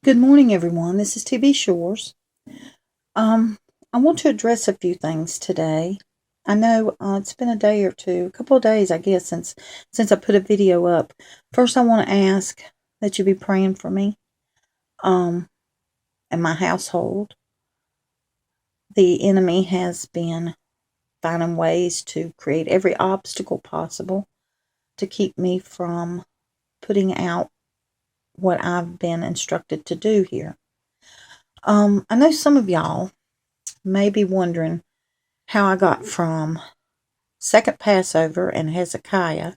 Good morning, everyone. This is TB Shores. I want to address a few things today. I know it's been a couple of days, I guess, since I put a video up. First, I want to ask that you be praying for me, and my household. The enemy has been finding ways to create every obstacle possible to keep me from putting out what I've been instructed to do here. I know some of y'all may be wondering how I got from Second Passover and Hezekiah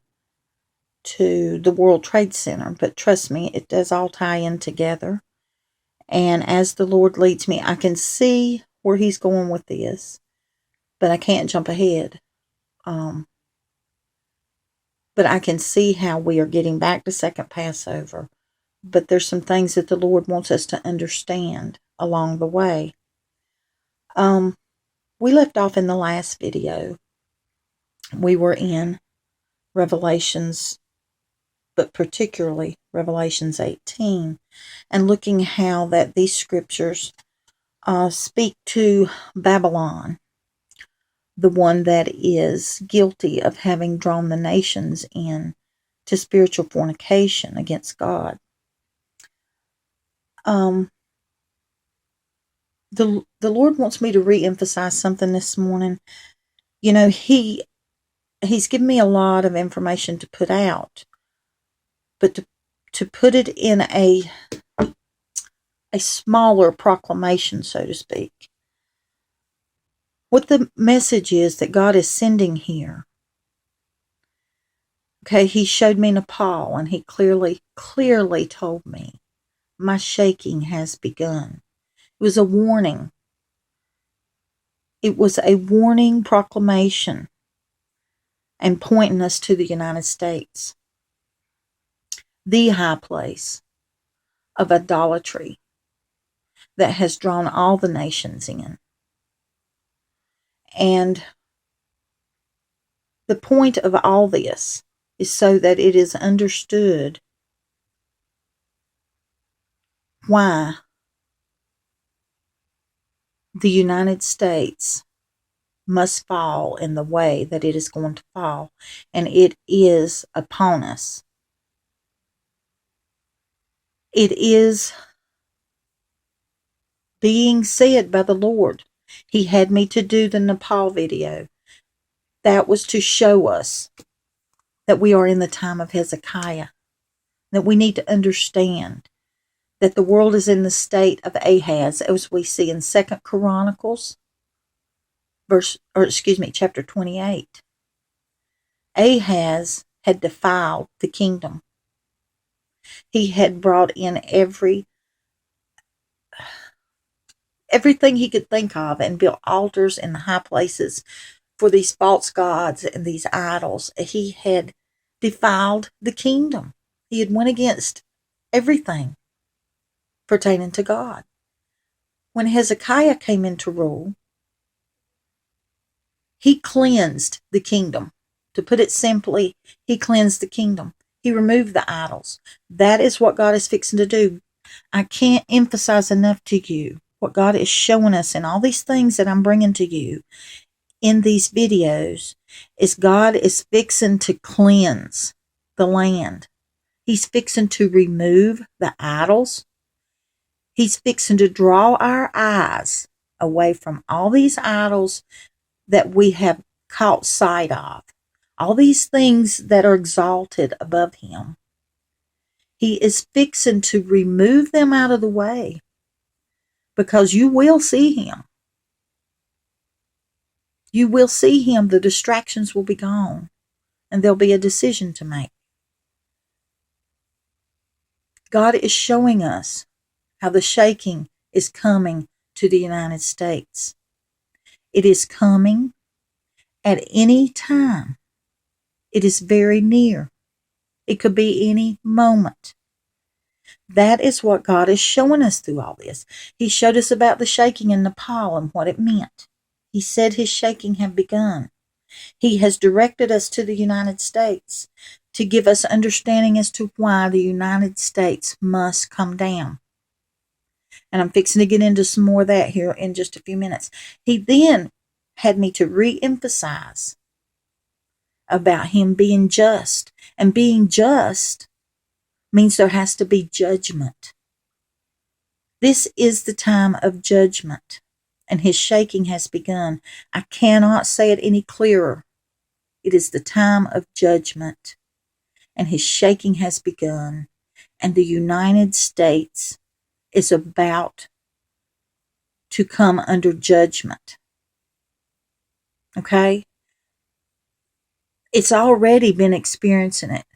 to the World Trade Center, but trust me, it does all tie in together. And as the Lord leads me, I can see where He's going with this, but I can't jump ahead. But I can see how we are getting back to Second Passover. But there's some things that the Lord wants us to understand along the way. We left off in the last video. We were in Revelations, but particularly Revelations 18, and looking how that these scriptures speak to Babylon, the one that is guilty of having drawn the nations in to spiritual fornication against God. The Lord wants me to re-emphasize something this morning. You know, He's given me a lot of information to put out, but to put it in a smaller proclamation, so to speak. What the message is that God is sending here. Okay, He showed me Nepal, and He clearly told me my shaking has begun. It was a warning. It was a warning proclamation and pointing us to the United States, the high place of idolatry that has drawn all the nations in. And the point of all this is so that it is understood why the United States must fall in the way that it is going to fall, and it is upon us. It is being said by the Lord. He had me to do the Nepal video. That was to show us that we are in the time of Hezekiah, that we need to understand that the world is in the state of Ahaz, as we see in Second Chronicles, chapter 28. Ahaz had defiled the kingdom. He had brought in everything he could think of and built altars in the high places for these false gods and these idols. He had defiled the kingdom. He had went against everything pertaining to God. When Hezekiah came into rule, he cleansed the kingdom. To put it simply, he cleansed the kingdom. He removed the idols. That is what God is fixing to do. I can't emphasize enough to you what God is showing us in all these things that I'm bringing to you in these videos is God is fixing to cleanse the land. He's fixing to remove the idols. He's fixing to draw our eyes away from all these idols that we have caught sight of. All these things that are exalted above Him. He is fixing to remove them out of the way, because you will see Him. You will see Him. The distractions will be gone, and there'll be a decision to make. God is showing us how the shaking is coming to the United States. It is coming at any time. It is very near. It could be any moment. That is what God is showing us through all this. He showed us about the shaking in Nepal and what it meant. He said His shaking had begun. He has directed us to the United States to give us understanding as to why the United States must come down. And I'm fixing to get into some more of that here in just a few minutes. He then had me to re-emphasize about him being just. And being just means there has to be judgment. This is the time of judgment, and his shaking has begun. I cannot say it any clearer. It is the time of judgment, and his shaking has begun, and the United States is about to come under judgment. Okay? It's already been experiencing it,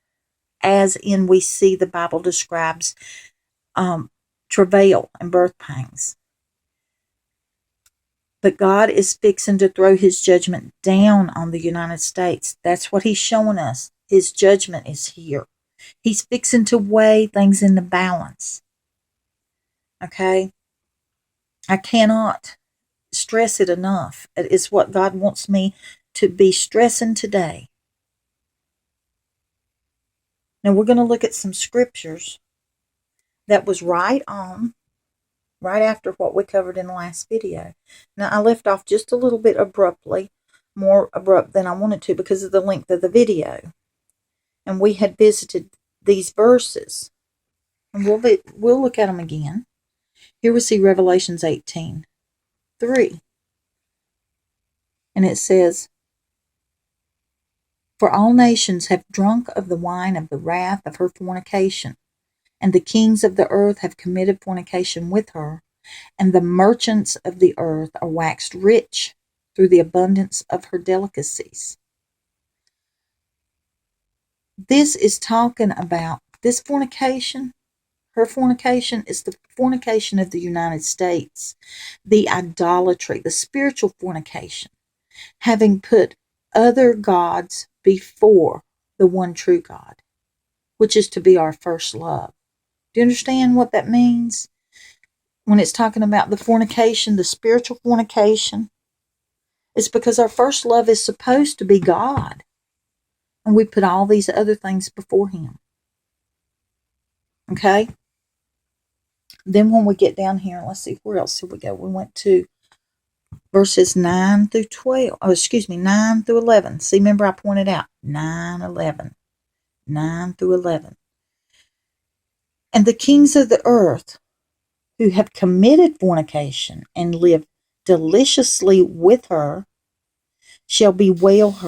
as in we see the Bible describes travail and birth pangs. But God is fixing to throw his judgment down on the United States. That's what he's showing us. His judgment is here. He's fixing to weigh things into balance. Okay? I cannot stress it enough. It is what God wants me to be stressing today. Now we're going to look at some scriptures that was right after what we covered in the last video. Now I left off just a little bit abruptly, more abrupt than I wanted to because of the length of the video. And we had visited these verses. And we'll look at them again. Here we see Revelations 18:3. And it says, "For all nations have drunk of the wine of the wrath of her fornication, and the kings of the earth have committed fornication with her, and the merchants of the earth are waxed rich through the abundance of her delicacies." This is talking about this fornication. Her fornication is the fornication of the United States, the idolatry, the spiritual fornication, having put other gods before the one true God, which is to be our first love. Do you understand what that means? When it's talking about the fornication, the spiritual fornication, it's because our first love is supposed to be God. And we put all these other things before him. Okay? Then when we get down here, let's see, where else did we go? We went to verses 9 through 12. Oh, excuse me, 9 through 11. See, remember I pointed out 9 through 11. "And the kings of the earth who have committed fornication and live deliciously with her shall bewail her